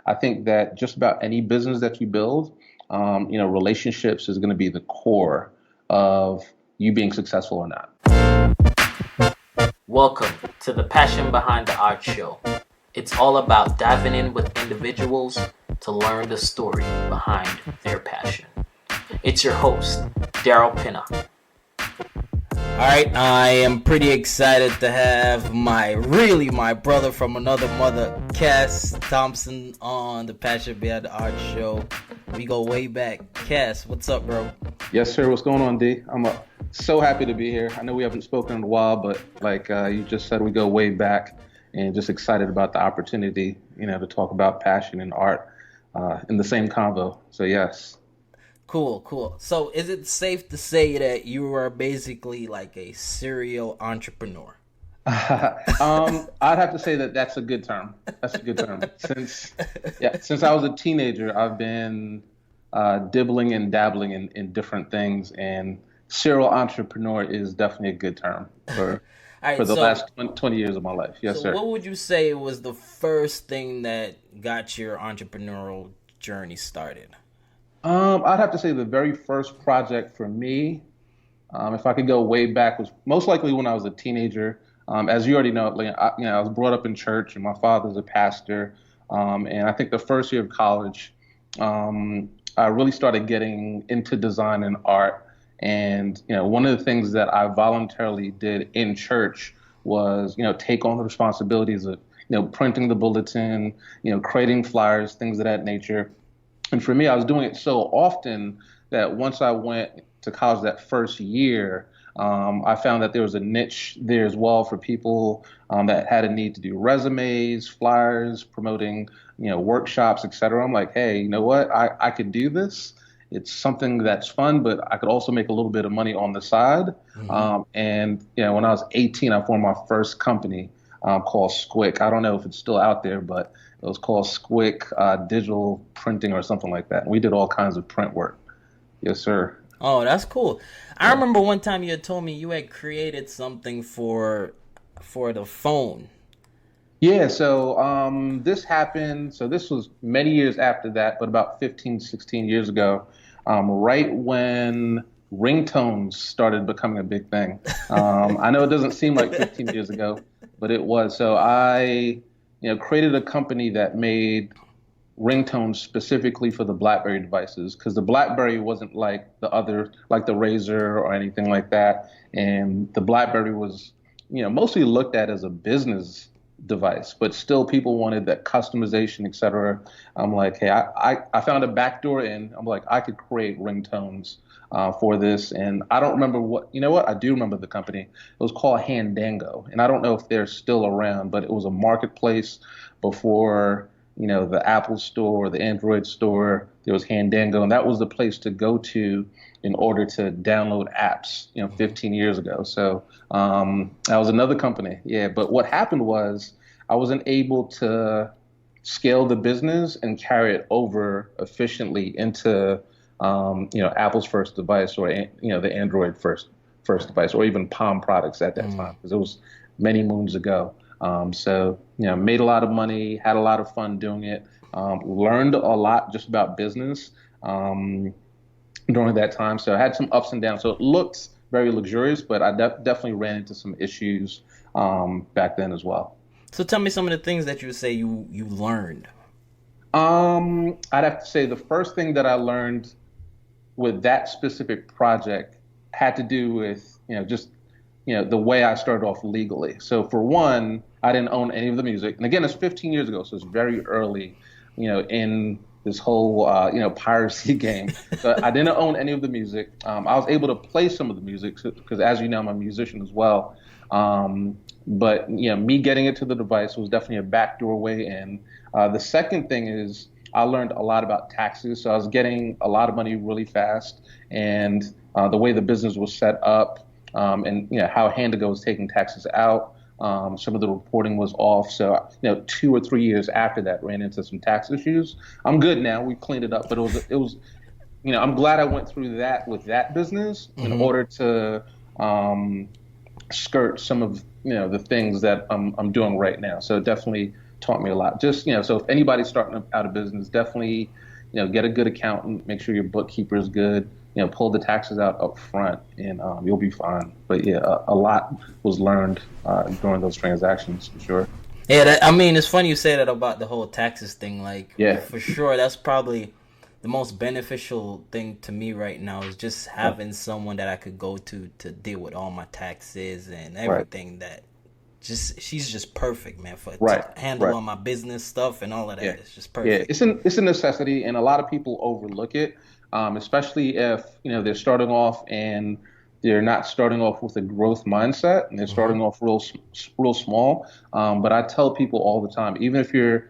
I think that just about any business that you build, relationships is going to be the core of you being successful or not. Welcome to the Passion Behind the Art Show. It's all about diving in with individuals to learn the story behind their passion. It's your host, Daryl Pinna. All right, I am pretty excited to have my brother from another mother, Cas Thompson, on the Passion Behind the Art Show. We go way back. Cas, what's up, bro? Yes, sir. What's going on, D? I'm so happy to be here. I know we haven't spoken in a while, but like you just said, we go way back, and just excited about the opportunity, to talk about passion and art in the same convo. So yes. Cool. So is it safe to say that you are basically like a serial entrepreneur? I'd have to say that that's a good term. That's a good term. Since I was a teenager, I've been dibbling and dabbling in different things, and serial entrepreneur is definitely a good term for the last 20 years of my life. Yes, sir. What would you say was the first thing that got your entrepreneurial journey started? I'd have to say the very first project for me, if I could go way back, was most likely when I was a teenager. As you already know, I was brought up in church, and my father's a pastor. And I think the first year of college, I really started getting into design and art. And one of the things that I voluntarily did in church was take on the responsibilities of printing the bulletin, creating flyers, things of that nature. And for me, I was doing it so often that once I went to college that first year, I found that there was a niche there as well for people that had a need to do resumes, flyers, promoting, workshops, et cetera. I'm like, hey, you know what? I could do this. It's something that's fun, but I could also make a little bit of money on the side. Mm-hmm. And when I was 18, I formed my first company called Squick. I don't know if it's still out there, but it was called Squick Digital Printing or something like that. And we did all kinds of print work. Yes, sir. Oh, that's cool. I remember one time you had told me you had created something for the phone. Yeah, so this happened. So this was many years after that, but about 15, 16 years ago, right when ringtones started becoming a big thing. I know it doesn't seem like 15 years ago, but it was. So I created a company that made ringtones specifically for the BlackBerry devices, because the BlackBerry wasn't like the Razor or anything like that. And the BlackBerry was, mostly looked at as a business device, but still people wanted that customization, et cetera. I'm like, hey, I found a backdoor in. I'm like, I could create ringtones for this. And I don't remember I do remember the company. It was called Handango. And I don't know if they're still around, but it was a marketplace before, the Apple store, the Android store. There was Handango, and that was the place to go to in order to download apps, 15 years ago. So that was another company. Yeah. But what happened was I wasn't able to scale the business and carry it over efficiently into Apple's first device, or the Android first device, or even Palm products at that time, because it was many moons ago. So made a lot of money, had a lot of fun doing it, learned a lot just about business during that time. So I had some ups and downs. So it looks very luxurious, but I definitely ran into some issues back then as well. So tell me some of the things that you would say you learned. I'd have to say the first thing that I learned with that specific project had to do with, the way I started off legally. So for one, I didn't own any of the music. And again, it's 15 years ago, so it's very early, in this whole, piracy game. So I didn't own any of the music. I was able to play some of the music because, as you know, I'm a musician as well. But, me getting it to the device was definitely a backdoor way in. The second thing is I learned a lot about taxes. So I was getting a lot of money really fast, and the way the business was set up, and how Handigo was taking taxes out. Some of the reporting was off. So 2 or 3 years after that, ran into some tax issues. I'm good now. We cleaned it up, but it was I'm glad I went through that with that business in order to skirt some of the things that I'm doing right now. So definitely taught me a lot. Just, so if anybody's starting out a business, definitely, get a good accountant, make sure your bookkeeper is good, pull the taxes out up front, and you'll be fine. But yeah, a lot was learned during those transactions for sure. Yeah, I mean, it's funny you say that about the whole taxes thing. Like, Yeah. for sure, that's probably the most beneficial thing to me right now is just having someone that I could go to deal with all my taxes and Right. everything. That she's just perfect, man, for Right. to handle Right. all my business stuff and all of Yeah. that. It's just Yeah. perfect. It's a necessity, and a lot of people overlook it, especially if they're starting off and they're not starting off with a growth mindset, and they're Hmm. starting off real small. But I tell people all the time, even if your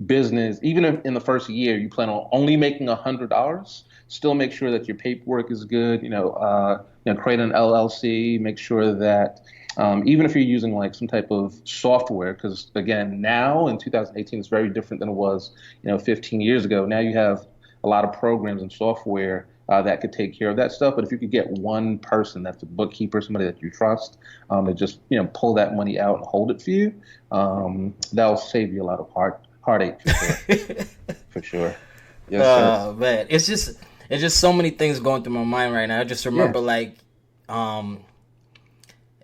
business, even if in the first year you plan on only making $100, still make sure that your paperwork is good. Create an LLC. Make sure that even if you're using like some type of software, because again, now in 2018, it's very different than it was, 15 years ago. Now you have a lot of programs and software that could take care of that stuff. But if you could get one person that's a bookkeeper, somebody that you trust, to just pull that money out and hold it for you, that'll save you a lot of heartache for sure. For sure. Yes, sir. Oh man, it's just so many things going through my mind right now. I just Yeah. remember like, um,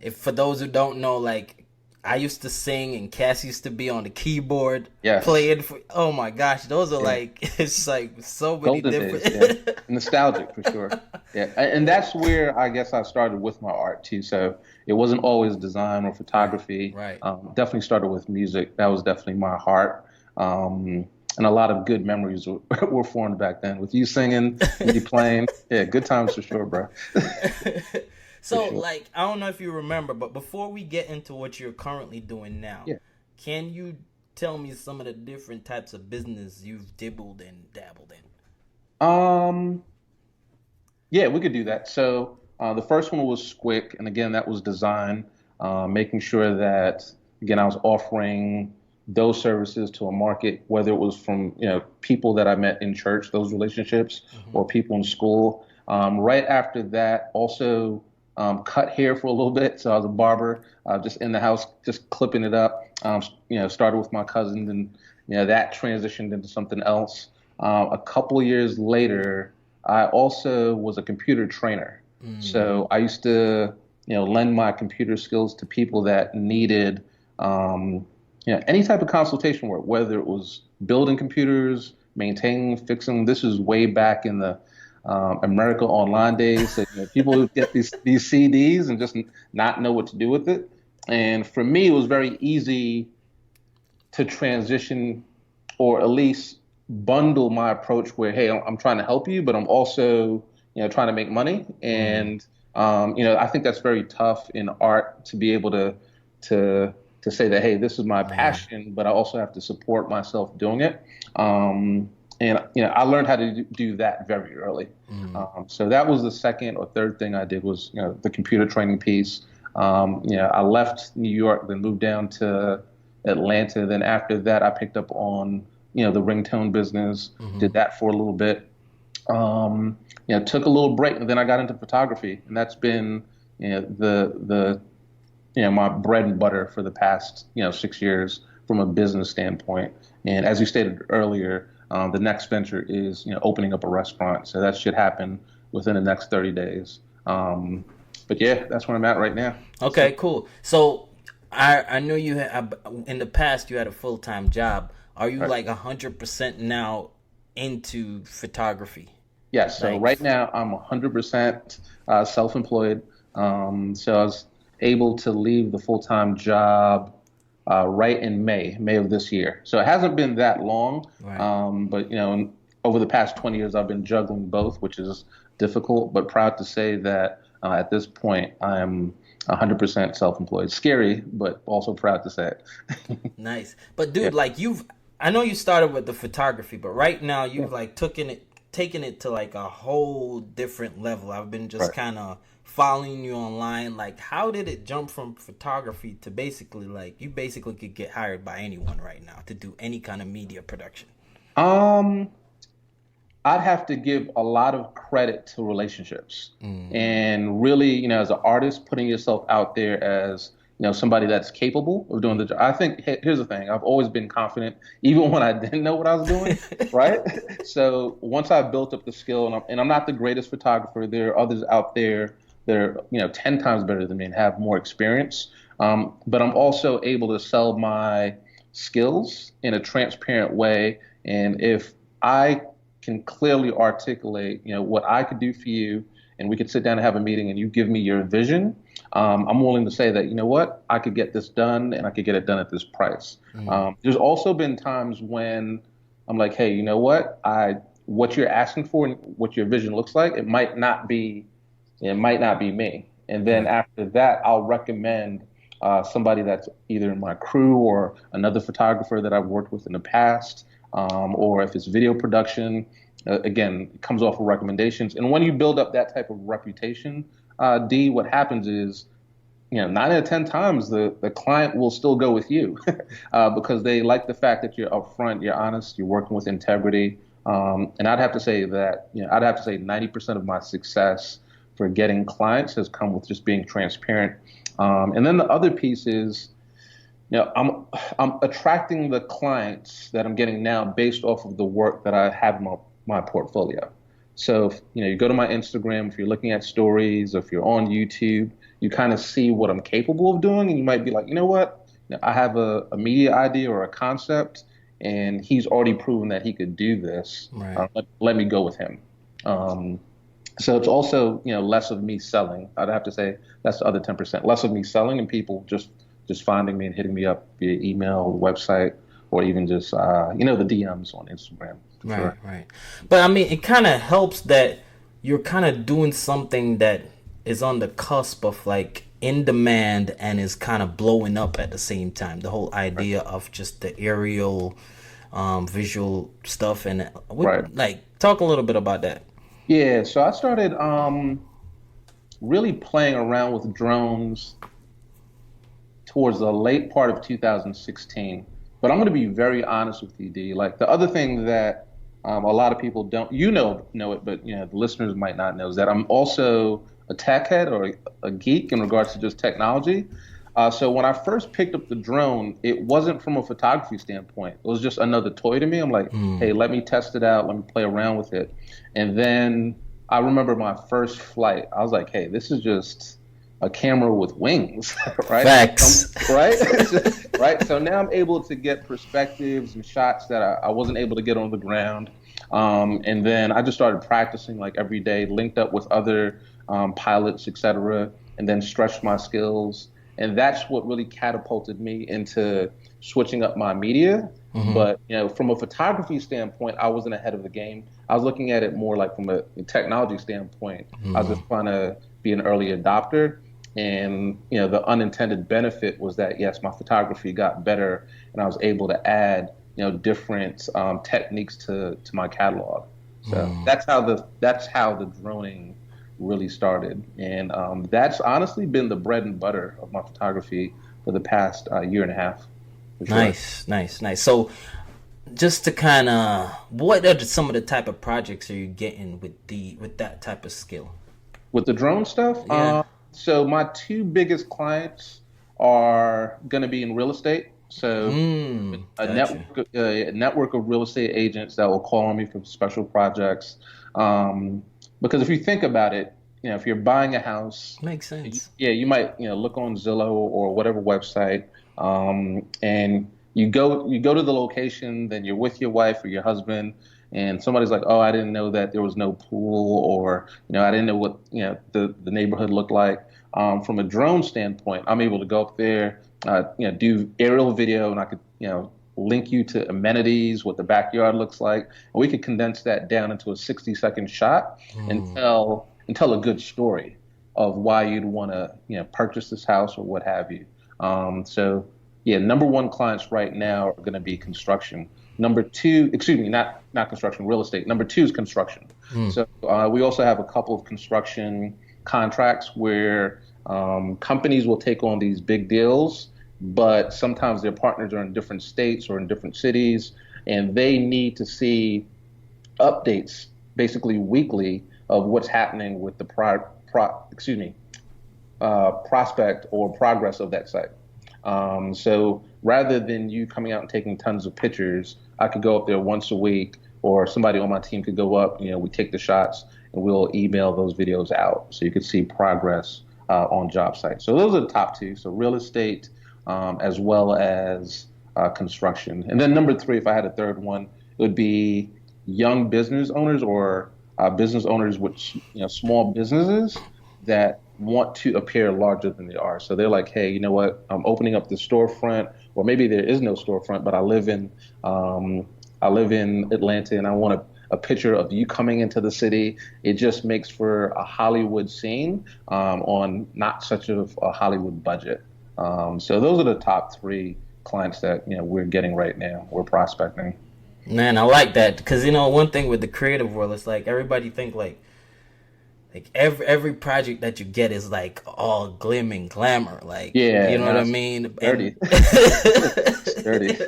if for those who don't know, like I used to sing and Cass used to be on the keyboard Yes. playing. Oh my gosh, those are Yeah. like it's like so many Golden days. Yeah. different. Nostalgic for sure. Yeah. And that's where I guess I started with my art too. So it wasn't always design or Right, photography. right. Definitely started with music. That was definitely my heart. And a lot of good memories were, were formed back then with you singing, me playing. Yeah, good times for sure, bro. For So sure. like I don't know if you remember, but before we get into what you're currently doing now, Yeah. can you tell me some of the different types of business you've dibbled and dabbled in? Um, Yeah, we could do that. So the first one was Squick, and again, that was design, making sure that again I was offering those services to a market, whether it was from people that I met in church, those relationships, Hmm. or people in school. Right after that, also cut hair for a little bit. So I was a barber, just in the house, just clipping it up. Started with my cousin, and that transitioned into something else. A couple years later. I also was a computer trainer. Mm. So I used to, lend my computer skills to people that needed, any type of consultation work, whether it was building computers, maintaining, fixing. This is way back in the America Online days. So, people would get these CDs and just not know what to do with it. And for me, it was very easy to transition or at least bundle my approach where, hey, I'm trying to help you, but I'm also, trying to make money. Mm. And, I think that's very tough in art to be able to, to say that, hey, this is my Man. passion, but I also have to support myself doing it. And, I learned how to do that very early. Mm. So that was the second or third thing I did was, the computer training piece. I left New York, then moved down to Atlanta. Then after that, I picked up on the ringtone business, Hmm. did that for a little bit. Took a little break, and then I got into photography, and that's been the my bread and butter for the past 6 years from a business standpoint. And as you stated earlier, the next venture is opening up a restaurant, so that should happen within the next 30 days. But yeah, that's where I'm at right now. Yes, sir. Okay, cool. So I know you had in the past you had a full-time job. Are you Right. like 100% now into photography? Yes. So Like, right now I'm 100% self-employed. So I was able to leave the full-time job right in May of this year. So it hasn't been that long, right. but over the past 20 years I've been juggling both, which is difficult. But proud to say that at this point I am 100% self-employed. Scary, but also proud to say it. Nice. But Yeah. dude, like I know you started with the photography, but right now Yeah. you've like taken it to like a whole different level. I've been just Right. kind of following you online. Like, how did it jump from photography to basically like you basically could get hired by anyone right now to do any kind of media production? Um, I'd have to give a lot of credit to relationships Mm. and really, as an artist, putting yourself out there as, somebody that's capable of doing the job. I think here's the thing. I've always been confident, even when I didn't know what I was doing, right? So once I built up the skill, and I'm not the greatest photographer. There are others out there that are, 10 times better than me and have more experience. But I'm also able to sell my skills in a transparent way. And if I can clearly articulate, what I could do for you, and we could sit down and have a meeting and you give me your vision, I'm willing to say that, what, I could get this done and I could get it done at this price. There's also been times when I'm like, hey, what you're asking for and what your vision looks like, it might not be me. And then after that, I'll recommend somebody that's either in my crew or another photographer that I've worked with in the past, or if it's video production, again, it comes off of recommendations. And when you build up that type of reputation, D, what happens is, 9 out of 10 times the client will still go with you because they like the fact that you're upfront, you're honest, you're working with integrity. And I'd have to say that, 90% of my success for getting clients has come with just being transparent. And then the other piece is, I'm attracting the clients that I'm getting now based off of the work that I have in my portfolio. So if, you go to my Instagram, if you're looking at stories, or if you're on YouTube, you kind of see what I'm capable of doing, and you might be like, what, I have a media idea or a concept, and he's already proven that he could do this. Right. Let me go with him. So it's also, less of me selling. I'd have to say that's the other 10%. Less of me selling and people just finding me and hitting me up via email, website, or even just, the DMs on Instagram. Right, sure. Right. But I mean, it kind of helps that you're kind of doing something that is on the cusp of like in demand and is kind of blowing up at the same time. The whole idea of just the aerial visual stuff. And like, talk a little bit about that. Yeah, so I started really playing around with drones towards the late part of 2016. But I'm going to be very honest with you, D. Like, the other thing that a lot of people don't, know it, but the listeners might not know, is that I'm also a tech head or a geek in regards to just technology. So when I first picked up the drone, it wasn't from a photography standpoint. It was just another toy to me. I'm like, hey, let me test it out. Let me play around with it. And then I remember my first flight. I was like, hey, this is just a camera with wings, right? Facts. Right? Right. So now I'm able to get perspectives and shots that I wasn't able to get on the ground. And then I just started practicing like every day, linked up with other pilots, et cetera, and then stretched my skills. And that's what really catapulted me into switching up my media. But, from a photography standpoint, I wasn't ahead of the game. I was looking at it more like from a technology standpoint. I was just trying to be an early adopter. And, the unintended benefit was that, yes, my photography got better and I was able to add, different techniques to my catalog. So that's how the droning really started. And that's honestly been the bread and butter of my photography for the past year and a half. Sure. Nice. So just to kind of, what are some of the type of projects are you getting with that type of skill? With the drone stuff? Yeah. So my two biggest clients are going to be in real estate. So a network of real estate agents that will call on me for special projects. Because if you think about it, if you're buying a house, makes sense. You might look on Zillow or whatever website, and you go to the location, then you're with your wife or your husband, and somebody's like, oh, I didn't know that there was no pool, or I didn't know what the neighborhood looked like. From a drone standpoint, I'm able to go up there, do aerial video, and I could link you to amenities, what the backyard looks like, and we could condense that down into a 60-second shot and tell a good story of why you'd want to purchase this house or what have you. So number one clients right now are going to be construction. Number two, excuse me, not construction, real estate. Number two is construction. So we also have a couple of construction contracts where companies will take on these big deals, but sometimes their partners are in different states or in different cities, and they need to see updates basically weekly of what's happening with the prospect or progress of that site. So rather than you coming out and taking tons of pictures, I could go up there once a week, or somebody on my team could go up. We take the shots and we'll email those videos out so you could see progress on job sites. So those are the top two. So real estate, as well as construction. And then number three, if I had a third one, it would be young business owners or business owners with small businesses that want to appear larger than they are. So they're like, hey, you know what? I'm opening up the storefront, or maybe there is no storefront, but I live in Atlanta, and I want a picture of you coming into the city. It just makes for a Hollywood scene on not such a Hollywood budget. So those are the top three clients that we're getting right now. We're prospecting. Man, I like that because one thing with the creative world, it's like everybody think like every project that you get is like all glim and glamour, like you know what I mean? Dirty. Dirty.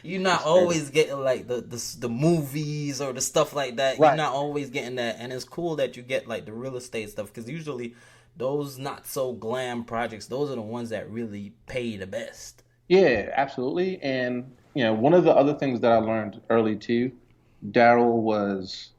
You're not always getting like the movies or the stuff like that. Right. You're not always getting that, and it's cool that you get like the real estate stuff because usually those not so glam projects, those are the ones that really pay the best. Yeah, absolutely. And one of the other things that I learned early too, Daryl, was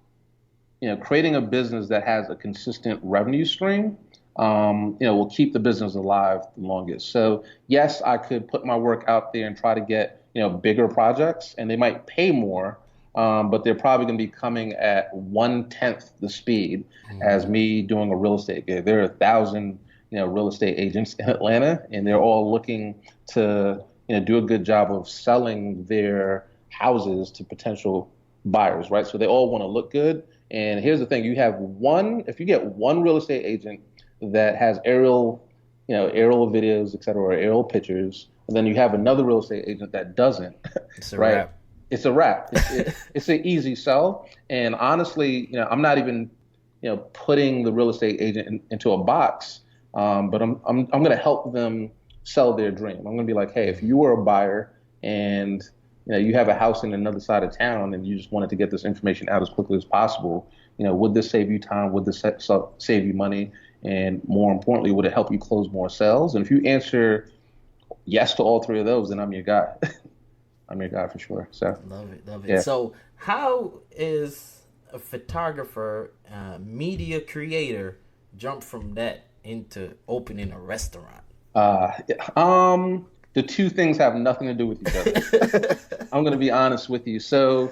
creating a business that has a consistent revenue stream, will keep the business alive the longest. So yes, I could put my work out there and try to get, bigger projects, and they might pay more, but they're probably going to be coming at 1/10 the speed as me doing a real estate gig. There are 1,000, real estate agents in Atlanta, and they're all looking to, do a good job of selling their houses to potential buyers, right? So they all want to look good. And here's the thing: if you get one real estate agent that has aerial videos, et cetera, or aerial pictures, and then you have another real estate agent that doesn't, it's a right? wrap. It's a wrap. It's an easy sell. And honestly, I'm not even, putting the real estate agent into a box, but I'm going to help them sell their dream. I'm going to be like, hey, if you were a buyer and you have a house in another side of town and you just wanted to get this information out as quickly as possible, would this save you time? Would this save you money? And more importantly, would it help you close more sales? And if you answer yes to all three of those, then I'm your guy. I'm your guy for sure. So love it. Yeah. So how is a photographer, media creator, jump from that into opening a restaurant? The two things have nothing to do with each other. I'm going to be honest with you. So,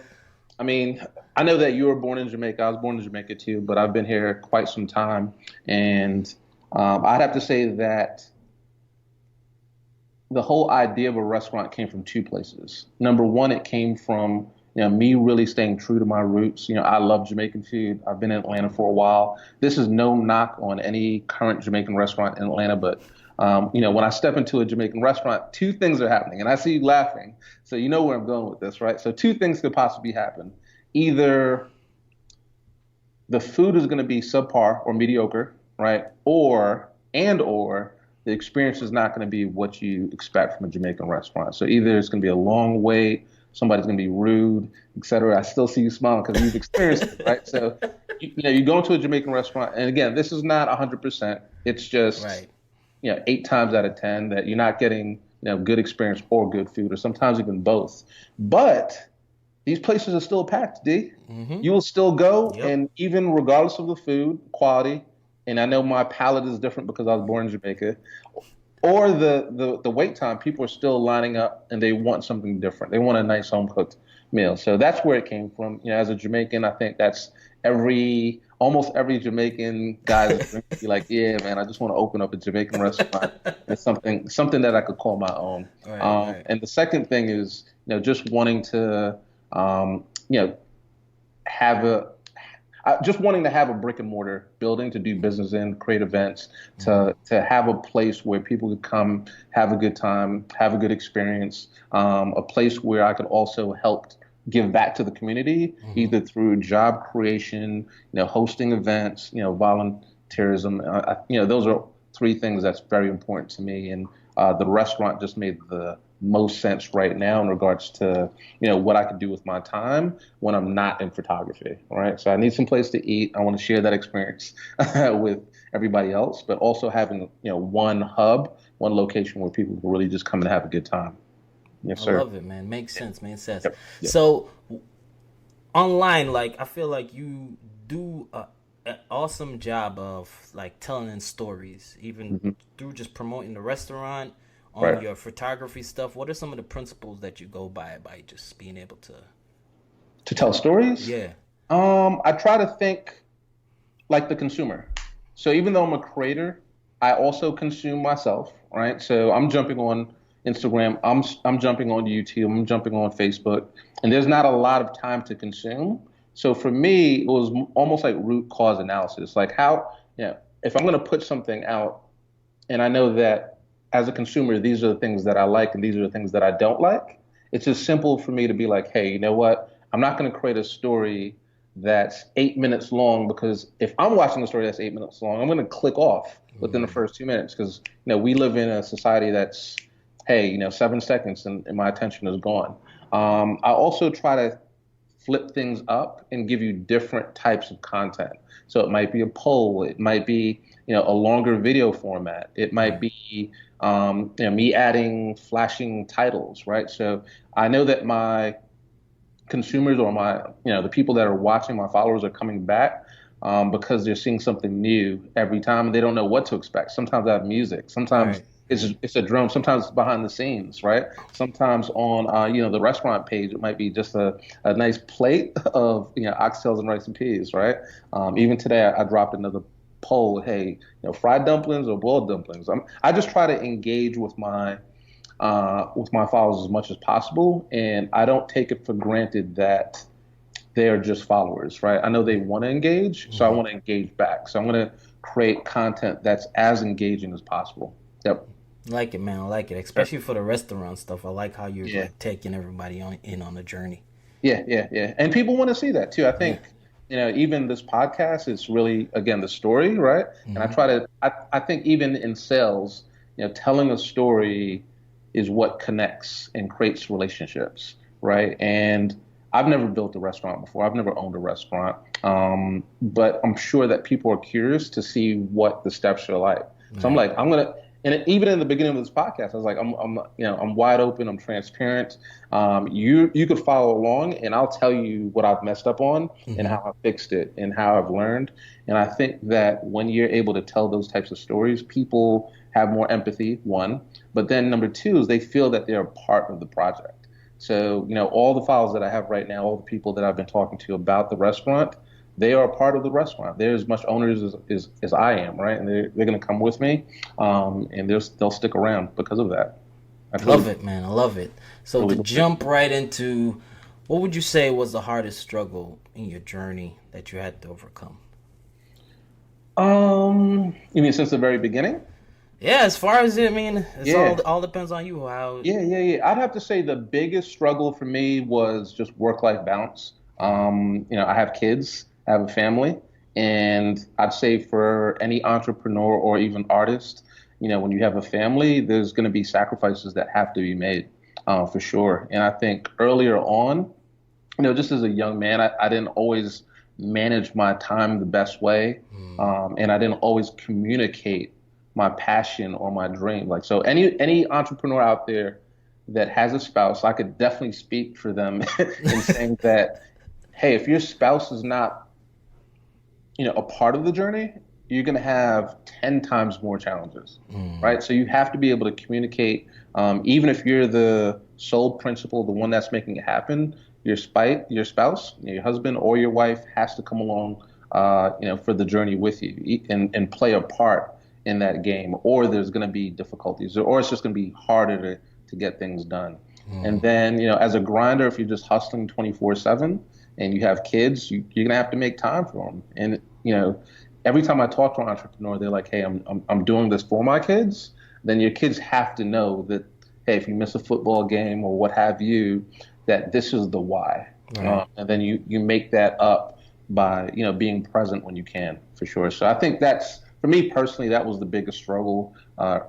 I mean, I know that you were born in Jamaica. I was born in Jamaica too, but I've been here quite some time. And I'd have to say that the whole idea of a restaurant came from two places. Number one, it came from me really staying true to my roots. I love Jamaican food. I've been in Atlanta for a while. This is no knock on any current Jamaican restaurant in Atlanta, but when I step into a Jamaican restaurant, two things are happening, and I see you laughing, so you know where I'm going with this, right? So two things could possibly happen. Either the food is going to be subpar or mediocre, right? Or the experience is not going to be what you expect from a Jamaican restaurant. So either it's going to be a long wait, somebody's going to be rude, et cetera. I still see you smiling because you've experienced it, right? So you go into a Jamaican restaurant, and again, this is not 100%. It's just Right. 8 times out of 10 that you're not getting, good experience or good food, or sometimes even both. But these places are still packed, D. Mm-hmm. You will still go, Yep. and even regardless of the food quality, and I know my palate is different because I was born in Jamaica, or the wait time, people are still lining up and they want something different. They want a nice home cooked meal. So that's where it came from. As a Jamaican, I think that's almost every Jamaican guy is be like, yeah, man, I just want to open up a Jamaican restaurant. It's something that I could call my own. Right. And the second thing is, just wanting to, just wanting to have a brick and mortar building to do business in, create events, to have a place where people could come, have a good time, have a good experience, a place where I could also help give back to the community, either through job creation, hosting events, volunteerism. Those are three things that's very important to me. And the restaurant just made the most sense right now in regards to, what I could do with my time when I'm not in photography, right? So I need some place to eat. I want to share that experience with everybody else, but also having, one hub, one location where people can really just come and have a good time. Yes, I sir. love it, man. Makes sense. Makes sense. Yep. Yep. So online, like I feel like you do an awesome job of like telling stories, even Hmm. through just promoting the restaurant on Right. your photography stuff. What are some of the principles that you go by just being able to? To tell stories, Yeah. I try to think like the consumer. So even though I'm a creator, I also consume myself, right? So I'm jumping on Instagram, I'm jumping on YouTube, I'm jumping on Facebook, and there's not a lot of time to consume. So for me, it was almost like root cause analysis. Like how, if I'm going to put something out and I know that as a consumer, these are the things that I like and these are the things that I don't like. It's just simple for me to be like, hey, you know what? I'm not going to create a story that's 8 minutes long because if I'm watching a story that's 8 minutes long, I'm going to click off within the first 2 minutes because we live in a society that's, hey, 7 seconds and my attention is gone. I also try to flip things up and give you different types of content. So it might be a poll, it might be a longer video format, it might Right. be me adding flashing titles, right? So I know that my consumers or my the people that are watching, my followers, are coming back because they're seeing something new every time and they don't know what to expect. Sometimes I have music, sometimes Right. Right. it's a drum, sometimes it's behind the scenes, right? Sometimes on the restaurant page it might be just a nice plate of oxtails and rice and peas, right? Even today I dropped another poll, hey, fried dumplings or boiled dumplings. I just try to engage with my followers as much as possible. And I don't take it for granted that they are just followers, right? I know they want to engage, so I want to engage back. So I'm going to create content that's as engaging as possible. Yep. I like it, man. I like it, especially for the restaurant stuff. I like how you're Yeah. like taking everybody on the journey. Yeah, yeah, yeah. And people want to see that too. I Yeah. think, even this podcast is really, again, the story, right? And I think even in sales, telling a story is what connects and creates relationships, right? And I've never built a restaurant before. I've never owned a restaurant. But I'm sure that people are curious to see what the steps are like. So I'm Right. like, and even in the beginning of this podcast, I was like, I'm wide open. I'm transparent. You could follow along, and I'll tell you what I've messed up on and how I fixed it and how I've learned. And I think that when you're able to tell those types of stories, people have more empathy. One, but then number two is they feel that they're a part of the project. So all the files that I have right now, all the people that I've been talking to about the restaurant, they are a part of the restaurant. They're as much owners as I am, right? And they're going to come with me, and they'll stick around because of that. I Love really, it, man. I love it. So to really, jump right into, what would you say was the hardest struggle in your journey that you had to overcome? you mean since the very beginning? Yeah, as far as I mean, it's Yeah, all depends on you. How? yeah, yeah, yeah. I'd have to say the biggest struggle for me was just work-life balance. I have kids, I have a family, and I'd say for any entrepreneur or even artist, when you have a family, there's going to be sacrifices that have to be made, for sure. And I think earlier on, just as a young man, I didn't always manage my time the best way, and I didn't always communicate my passion or my dream. Like so, any entrepreneur out there that has a spouse, I could definitely speak for them in saying that, hey, if your spouse is not, a part of the journey, you're going to have 10 times more challenges, right? So you have to be able to communicate, even if you're the sole principal, the one that's making it happen. Your spouse, your husband or your wife has to come along, for the journey with you and play a part in that game, or there's going to be difficulties, or it's just going to be harder to get things done. And then, as a grinder, if you're just hustling 24/7 and you have kids, you're going to have to make time for them. And, every time I talk to an entrepreneur, they're like, hey, I'm doing this for my kids. Then your kids have to know that, hey, if you miss a football game or what have you, that this is the why. Right. And then you make that up by, being present when you can, for sure. So I think for me personally, that was the biggest struggle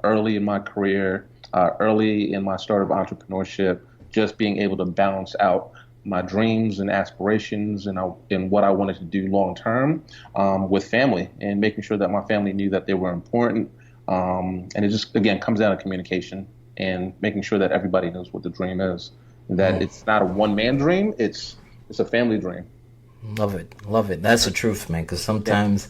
early in my career. early in my start of entrepreneurship, just being able to balance out my dreams and aspirations and what I wanted to do long term with family and making sure that my family knew that they were important. And it just, again, comes down to communication and making sure that everybody knows what the dream is, and that it's not a one man dream, it's a family dream. Love it. Love it. That's the truth, man. Because sometimes,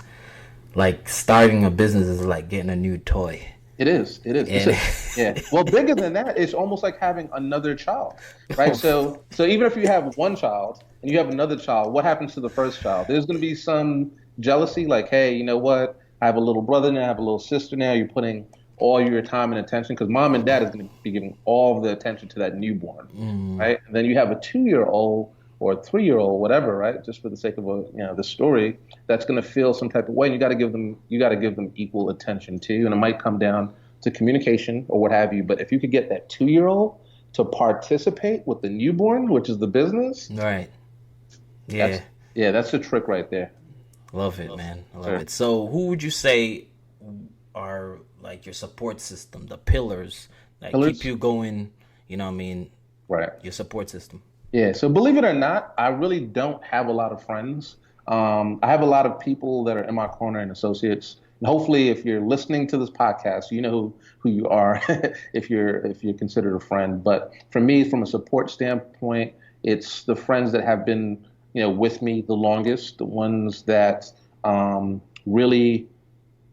like, starting a business is like getting a new toy. It is. It is. Yeah. Well, bigger than that, it's almost like having another child, right? So even if you have one child and you have another child, what happens to the first child? There's going to be some jealousy, like, hey, you know what? I have a little brother now, I have a little sister now. You're putting all your time and attention because mom and dad is going to be giving all of the attention to that newborn, right? And then you have a 2-year-old or a 3-year-old, whatever, right? Just for the sake of the story, that's going to feel some type of way. And you got to give them equal attention too. And it might come down to communication or what have you. But if you could get that 2-year-old to participate with the newborn, which is the business, right? Yeah, that's the trick right there. Love it, man. I love it. So who would you say are like your support system, the pillars that keep you going, you know what I mean? Right. Your support system. Yeah. So believe it or not, I really don't have a lot of friends. I have a lot of people that are in my corner and associates. And hopefully if you're listening to this podcast, you know who you are if you're considered a friend. But for me, from a support standpoint, it's the friends that have been with me the longest, the ones that really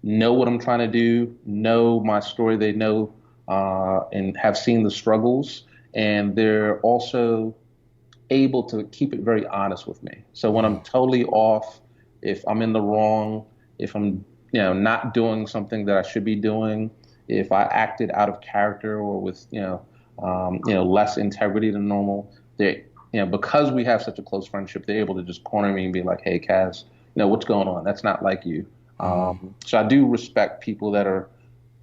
know what I'm trying to do, know my story, they know and have seen the struggles, and they're also able to keep it very honest with me. So when I'm totally off, if I'm in the wrong, if I'm not doing something that I should be doing, if I acted out of character or with less integrity than normal, they because we have such a close friendship, they're able to just corner me and be like, hey, Cas, what's going on? That's not like you. So I do respect people that are,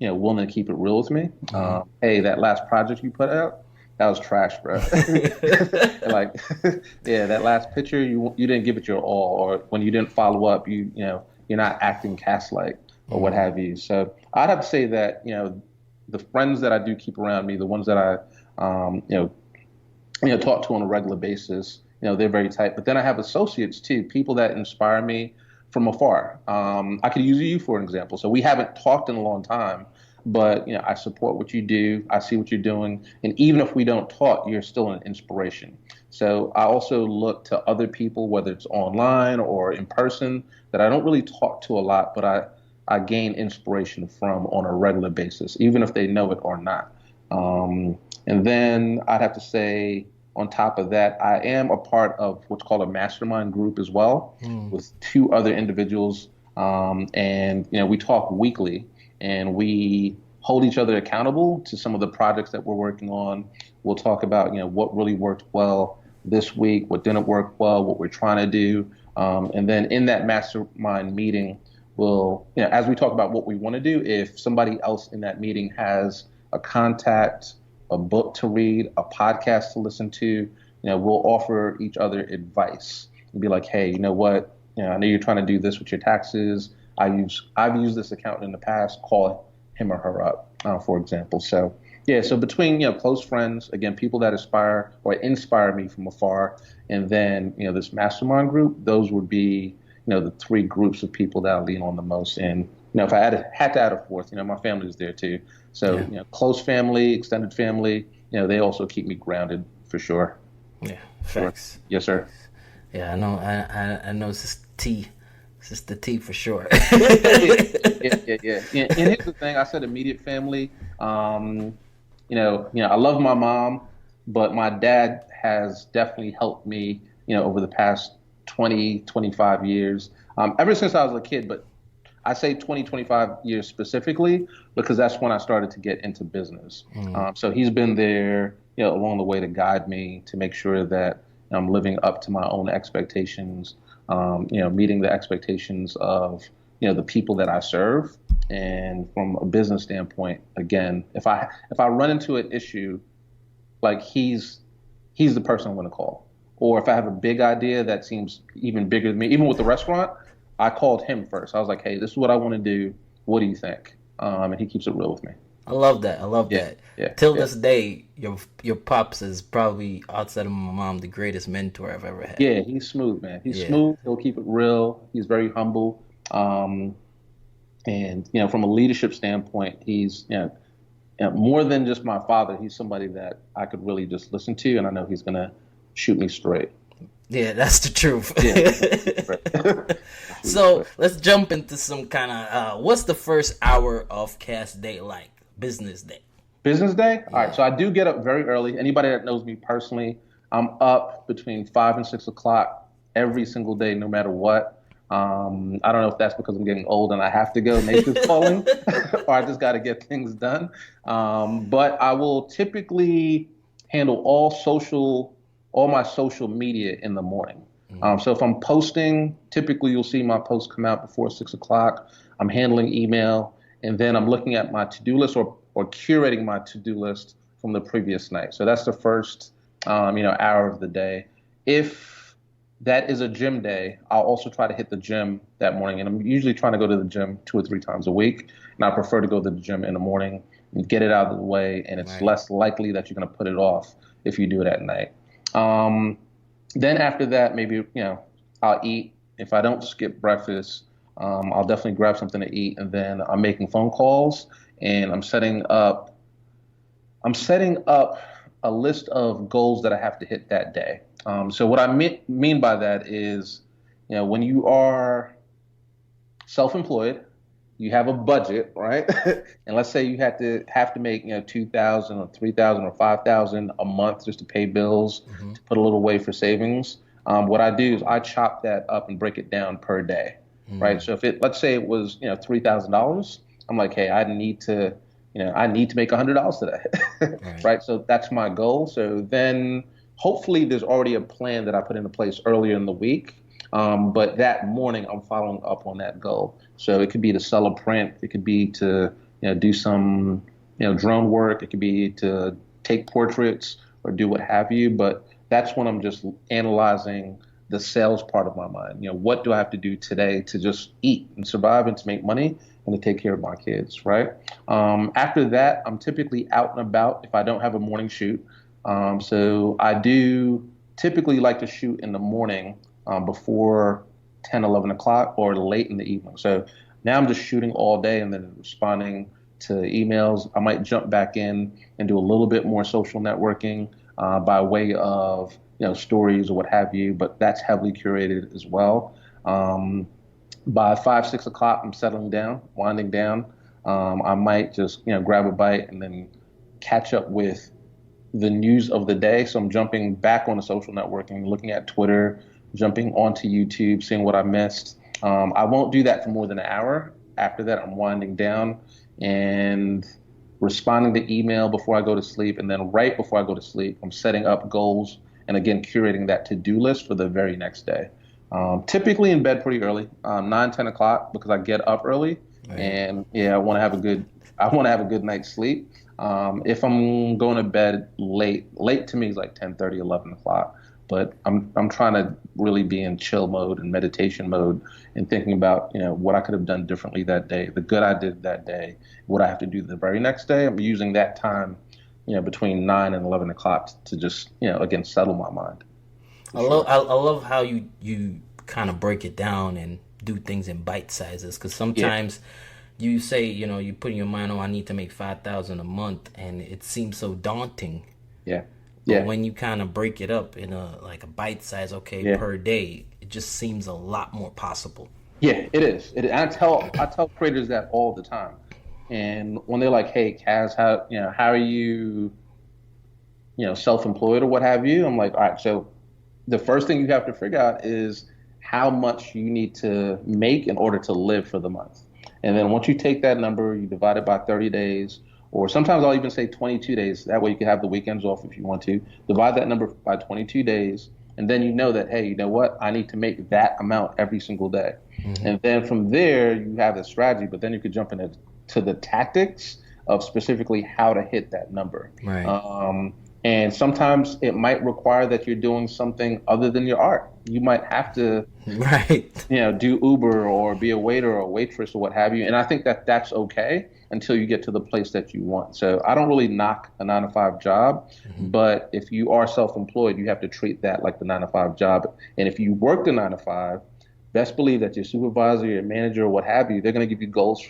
willing to keep it real with me. Hey, that last project you put out, that was trash, bro. Like, yeah, that last picture, you didn't give it your all, or when you didn't follow up, you're not acting Cas-like or what have you. So I'd have to say that, the friends that I do keep around me, the ones that I, talk to on a regular basis, they're very tight. But then I have associates too, people that inspire me from afar. I could use you for an example. So we haven't talked in a long time, but I support what you do. I see what you're doing, and even if we don't talk, you're still an inspiration. So I also look to other people, whether it's online or in person, that I don't really talk to a lot, but I gain inspiration from on a regular basis, even if they know it or not. And then I'd have to say, on top of that, I am a part of what's called a mastermind group as well, with 2 other individuals. And we talk weekly, and we hold each other accountable to some of the projects that we're working on. We'll talk about what really worked well this week, what didn't work well, what we're trying to do. And then in that mastermind meeting, we'll, as we talk about what we want to do, if somebody else in that meeting has a contact, a book to read, a podcast to listen to, we'll offer each other advice and be like, hey, you know what? I know you're trying to do this with your taxes. I've used this accountant in the past. Call him or her up, for example. So yeah, so between close friends, again, people that aspire or inspire me from afar, and then this mastermind group, those would be the 3 groups of people that I lean on the most. And if I had to add a fourth, my family is there too. So close family, extended family, they also keep me grounded for sure. Yeah, facts. Sure. Yes, sir. Yeah, I know. I know it's just tea. It's just the tea for sure. Yeah. And here's the thing: I said immediate family. I love my mom, but my dad has definitely helped me, over the past 20, 25 years, ever since I was a kid. But I say 20, 25 years specifically because that's when I started to get into business. So he's been there, along the way to guide me, to make sure that I'm living up to my own expectations, meeting the expectations of, the people that I serve. And from a business standpoint, again, if I run into an issue, like he's the person I'm going to call. Or if I have a big idea that seems even bigger than me, even with the restaurant, I called him first. I was like, hey, this is what I want to do. What do you think? And he keeps it real with me. I love that. I love Yeah, that. yeah, Till yeah. this day, your pops is probably outside of my mom the greatest mentor I've ever had. Yeah, he's smooth, man. He's Yeah. smooth. He'll keep it real. He's very humble. And from a leadership standpoint, he's more than just my father. He's somebody that I could really just listen to, and I know he's gonna shoot me straight. Yeah, that's the truth. Yeah, shoot me straight. Shoot me So straight. let's jump into some kind of what's the first hour of cast day like? Business day. Business day? All right. Yeah. So I do get up very early. Anybody that knows me personally, I'm up between 5 and 6 o'clock every single day, no matter what. I don't know if that's because I'm getting old and I have to go, nature's calling, or I just got to get things done. But I will typically handle all my social media in the morning. So if I'm posting, typically you'll see my posts come out before 6 o'clock. I'm handling email, and then I'm looking at my to-do list or curating my to-do list from the previous night. So that's the first hour of the day. If that is a gym day, I'll also try to hit the gym that morning. And I'm usually trying to go to the gym 2 or 3 times a week. And I prefer to go to the gym in the morning and get it out of the way. And it's Right. less likely that you're going to put it off if you do it at night. Um, then after that, maybe, I'll eat. If I don't skip breakfast, I'll definitely grab something to eat. And then I'm making phone calls and I'm setting up a list of goals that I have to hit that day. So what I mean by that is, when you are self-employed, you have a budget, right? And let's say you have to make 2,000 or 3,000 or 5,000 a month just to pay bills, Hmm. to put a little away for savings. What I do is I chop that up and break it down per day, right? Mm. So if let's say it was $3,000, I'm like, hey, I need to make $100 today, Right. right? So that's my goal. So then hopefully there's already a plan that I put into place earlier in the week. But that morning I'm following up on that goal. So it could be to sell a print. It could be to do some drone work. It could be to take portraits or do what have you. But that's when I'm just analyzing the sales part of my mind. What do I have to do today to just eat and survive and to make money and to take care of my kids, right? After that, I'm typically out and about if I don't have a morning shoot. So I do typically like to shoot in the morning before 10, 11 o'clock or late in the evening. So now I'm just shooting all day and then responding to emails. I might jump back in and do a little bit more social networking by way of stories or what have you, but that's heavily curated as well. By 5, 6 o'clock, I'm settling down, winding down. I might just grab a bite and then catch up with the news of the day. So I'm jumping back on the social networking, looking at Twitter, jumping onto YouTube, seeing what I missed. I won't do that for more than an hour. After that, I'm winding down and responding to email before I go to sleep. And then right before I go to sleep, I'm setting up goals and again, curating that to-do list for the very next day. Typically in bed pretty early, 9, 10 o'clock because I get up early Right. and I want to have a good night's sleep. If I'm going to bed late to me is like 10:30, 11 o'clock. But I'm trying to really be in chill mode and meditation mode and thinking about what I could have done differently that day, the good I did that day, what I have to do the very next day. I'm using that time, between 9 and 11 o'clock to just again settle my mind for sure. I love how you kind of break it down and do things in bite sizes because Yeah, sometimes you say you put in your mind, oh, I need to make 5,000 a month, and it seems so daunting. yeah, But yeah, when you kind of break it up in a bite size, okay, yeah, per day, it just seems a lot more possible. yeah. It is. I tell creators that all the time, and when they're like, "Hey, Kaz, how are you self-employed or what have you?" I'm like, all right, so the first thing you have to figure out is how much you need to make in order to live for the month. And then once you take that number, you divide it by 30 days, or sometimes I'll even say 22 days. That way you can have the weekends off if you want to. Divide that number by 22 days. And then you know that, hey, you know what? I need to make that amount every single day. Hmm. And then from there, you have the strategy, but then you could jump into the tactics of specifically how to hit that number. Right. Um, And sometimes it might require that you're doing something other than your art. You might have to, Right. do Uber or be a waiter or a waitress or what have you. And I think that that's okay until you get to the place that you want. So I don't really knock a 9 to 5 job, Hmm. but if you are self-employed, you have to treat that like the 9 to 5 job. And if you work the 9 to 5, best believe that your supervisor, your manager, or what have you, they're going to give you goals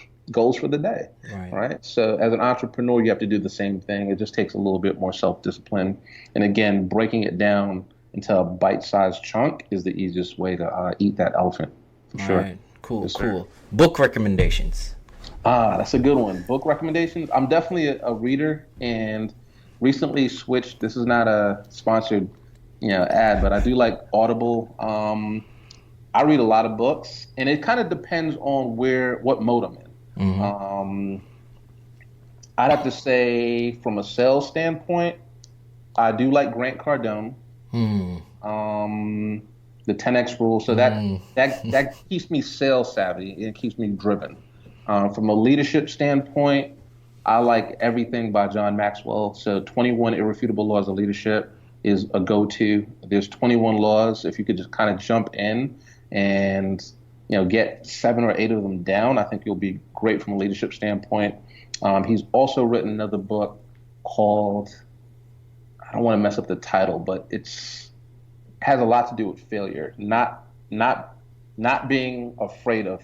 for the day, Right. right? So as an entrepreneur, you have to do the same thing. It just takes a little bit more self-discipline. And again, breaking it down into a bite-sized chunk is the easiest way to eat that elephant, for All sure. right. Cool. Yes, sir. Cool. Book recommendations. That's a good one. Book recommendations. I'm definitely a reader and recently switched. This is not a sponsored, ad, but I do like Audible. I read a lot of books, and it kind of depends on what mode I'm in. Hmm. Um, I'd have to say, from a sales standpoint, I do like Grant Cardone, Hmm. um, the 10x rule. So Hmm. that keeps me sales savvy and it keeps me driven. From a leadership standpoint, I like everything by John Maxwell. So 21 Irrefutable Laws of Leadership is a go-to. There's 21 laws. If you could just kind of jump in and get 7 or 8 of them down, I think you'll be great from a leadership standpoint. He's also written another book called, I don't want to mess up the title, but has a lot to do with failure, not being afraid of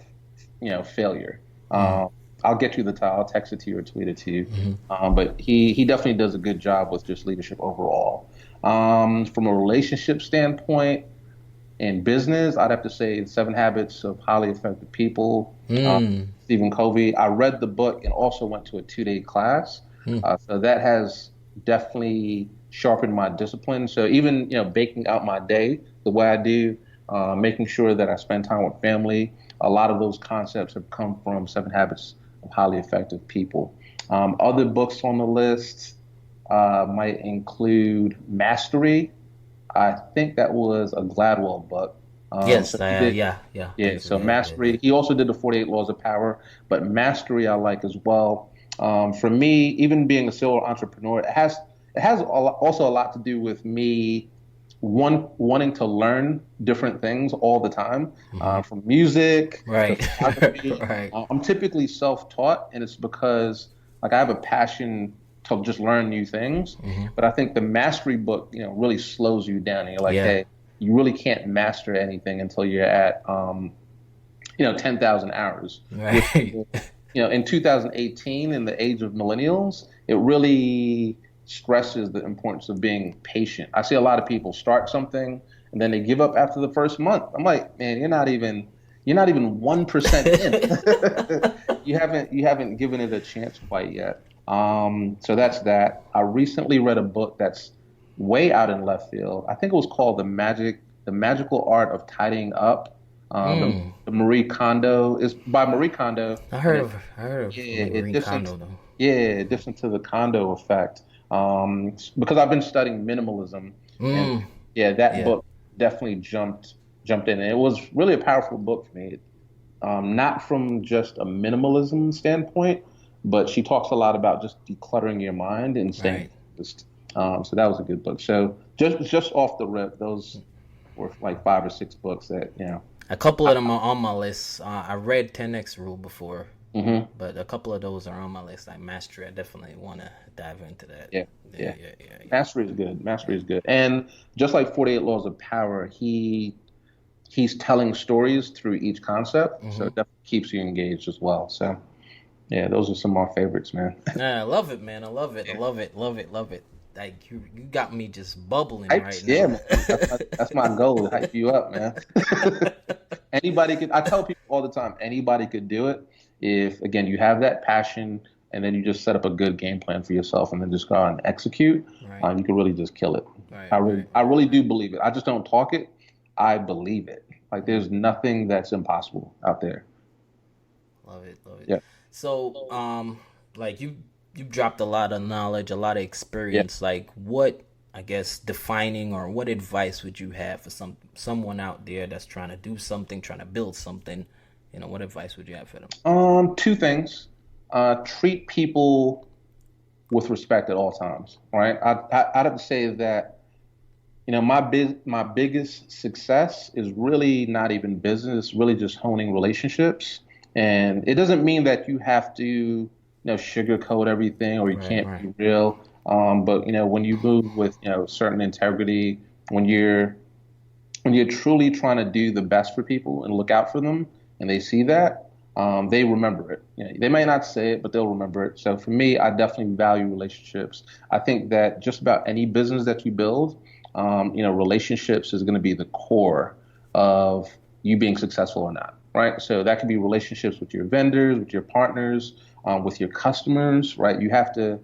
failure. Hmm. Um, I'll get you the title. I'll text it to you or tweet it to you. Hmm. But he definitely does a good job with just leadership overall. From a relationship standpoint, in business, I'd have to say Seven Habits of Highly Effective People, Hmm. Stephen Covey. I read the book and also went to a 2-day class. Hmm. So that has definitely sharpened my discipline. So even, baking out my day the way I do, making sure that I spend time with family, a lot of those concepts have come from Seven Habits of Highly Effective People. Other books on the list might include Mastery. I think that was a Gladwell book. Yes. So he did, Yeah. Yeah. yeah. Things. So Yeah. Yeah. Yeah. Mastery. He also did the 48 Laws of Power, but Mastery I like as well. For me, even being a serial entrepreneur, it has also a lot to do with me wanting to learn different things all the time, Hmm. from music to Right. photography. Right. I'm typically self-taught, and it's because like I have a passion to just learn new things. Hmm. But I think the mastery book, really slows you down, and you're like, Yeah. hey, you really can't master anything until you're at 10,000 hours, which Right. in 2018, in the age of millennials, it really stresses the importance of being patient. I see a lot of people start something and then they give up after the first month. I'm like, man, you're not even 1% in. You haven't given it a chance quite yet. So that's that. I recently read a book that's way out in left field. I think it was called The Magical Art of Tidying Up. Hmm. The Marie Kondo is by Marie Kondo, I and heard of I heard of yeah, it Marie dips into Kondo though. yeah, it dips into the Kondo effect. Because I've been studying minimalism, and Mm. yeah, that Yeah. book definitely jumped in. And it was really a powerful book for me. Not from just a minimalism standpoint, but she talks a lot about just decluttering your mind and staying Right. focused. So that was a good book. So just off the rip, those were like 5 or 6 books that A couple of them are on my list. I read 10x Rule before, hmm but a couple of those are on my list. Like Mastery, I definitely want to dive into that. Yeah, Yeah. yeah. Yeah. Yeah. Yeah. Mastery is good. Mastery is good. And just like 48 Laws of Power, he's telling stories through each concept, so Hmm. it definitely keeps you engaged as well. So yeah, those are some of my favorites, man. Yeah, I love it, man. I love it. I Yeah. love it. Love it. Love it. Like you got me just bubbling Hype, right yeah, now. man. That's my goal to hype you up, man. Anybody could. I tell people all the time, anybody could do it if, again, you have that passion and then you just set up a good game plan for yourself and then just go out and execute. Right. You can really just kill it. Right. I really, Right. I really do believe it. I just don't talk it. I believe it. Like there's nothing that's impossible out there. Love it. Love it. Yeah. So, like you dropped a lot of knowledge, a lot of Yeah. experience. Like, what I guess defining or what advice would you have for someone out there that's trying to do something, trying to build something? What advice would you have for them? Two things. Treat people with respect at all times, right? I'd have to say that, my biggest success is really not even business, it's really just honing relationships. And it doesn't mean that you have to, sugarcoat everything or you Right, can't right. be real. But when you move with, certain integrity, when you're when you're truly trying to do the best for people and look out for them, and they see that, they remember it. They may not say it, but they'll remember it. So for me, I definitely value relationships. I think that just about any business that you build, relationships is going to be the core of you being successful or not, right? So that could be relationships with your vendors, with your partners, with your customers, right? You have to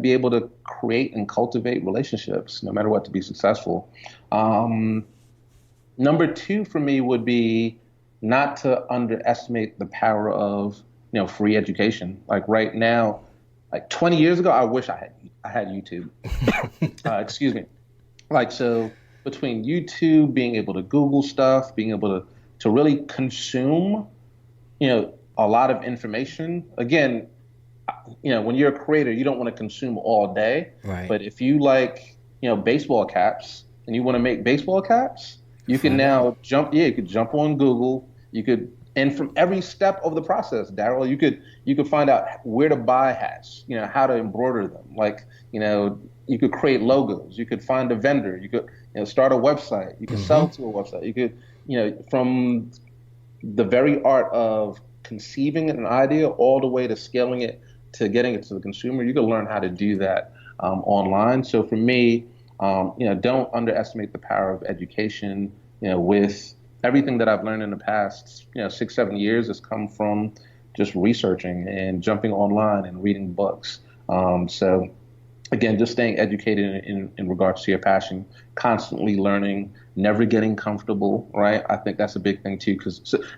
be able to create and cultivate relationships no matter what to be successful. Um, Number two for me would be not to underestimate the power of free education. Like right now, like 20 years ago, I wish I had YouTube. Excuse me. Like so, between YouTube, being able to Google stuff, being able to really consume a lot of information. Again, when you're a creator, you don't want to consume all day. Right. But if you like, baseball caps and you want to make baseball caps, you can Find out. now jump. Yeah, you could jump on Google. And from every step of the process, Daryl, you could find out where to buy hats. How to embroider them. Like, you could create logos. You could find a vendor. You could, start a website. You could Mm-hmm. sell to a website. You could, from the very art of conceiving an idea all the way to scaling it to getting it to the consumer. You can learn how to do that online. So for me, don't underestimate the power of education. With everything that I've learned in the past, 6, 7 years has come from just researching and jumping online and reading books. So again, just staying educated in regards to your passion, constantly learning, never getting comfortable, right? I think that's a big thing too.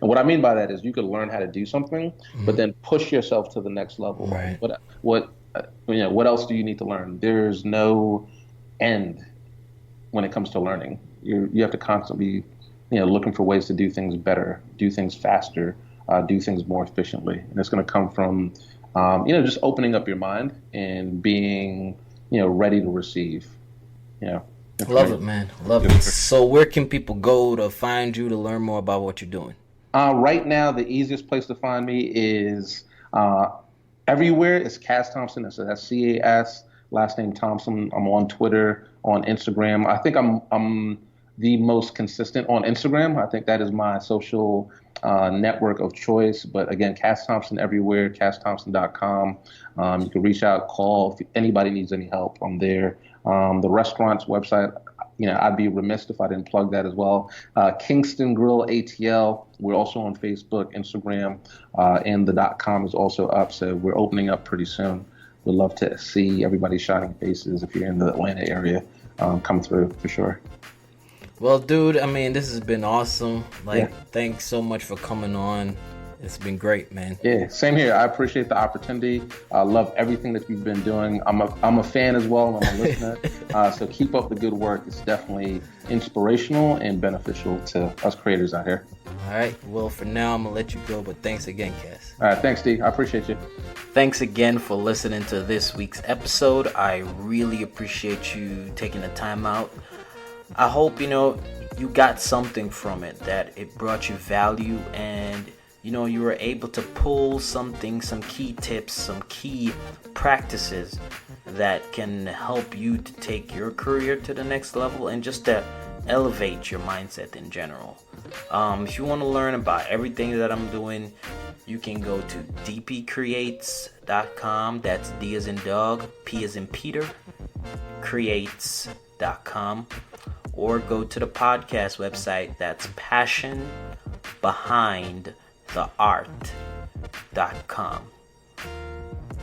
And what I mean by that is you could learn how to do something, but Mm-hmm. then push yourself to the next level. Right. What else do you need to learn? There's no end when it comes to learning. You have to constantly, looking for ways to do things better, do things faster, do things more efficiently, and it's going to come from, just opening up your mind and being, ready to receive, Love it, information. man. Love it. So, where can people go to find you to learn more about what you're doing? Right now, the easiest place to find me is everywhere. It's Cas Thompson. So that's CAS, last name Thompson. I'm on Twitter, on Instagram. I think I'm the most consistent on Instagram. I think that is my social network of choice. But again, Cas Thompson everywhere, casthompson.com. You can reach out, call if anybody needs any help. I'm there. The restaurant's website, I'd be remiss if I didn't plug that as well. Kingston Grill ATL. We're also on Facebook, Instagram, and the .com is also up. So we're opening up pretty soon. We'd love to see everybody's shining faces if you're in the Atlanta area. Come through for sure. Well, dude, I mean, this has been awesome. Yeah. Thanks so much for coming on. It's been great, man. Yeah, same here. I appreciate the opportunity. I love everything that you've been doing. I'm a fan as well, and I'm a listener. So keep up the good work. It's definitely inspirational and beneficial to us creators out here. All right. Well, for now, I'm going to let you go, but thanks again, Cass. All right, thanks, D. I appreciate you. Thanks again for listening to this week's episode. I really appreciate you taking the time out. I hope, you got something from it, that it brought you value, and, you were able to pull some key tips, some key practices that can help you to take your career to the next level and just to elevate your mindset in general. If you want to learn about everything that I'm doing, you can go to dpcreates.com. That's D as in dog, P as in Peter, creates.com. Or go to the podcast website. That's passionbehindtheart.com.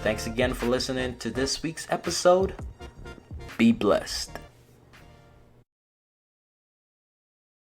Thanks again for listening to this week's episode. Be blessed.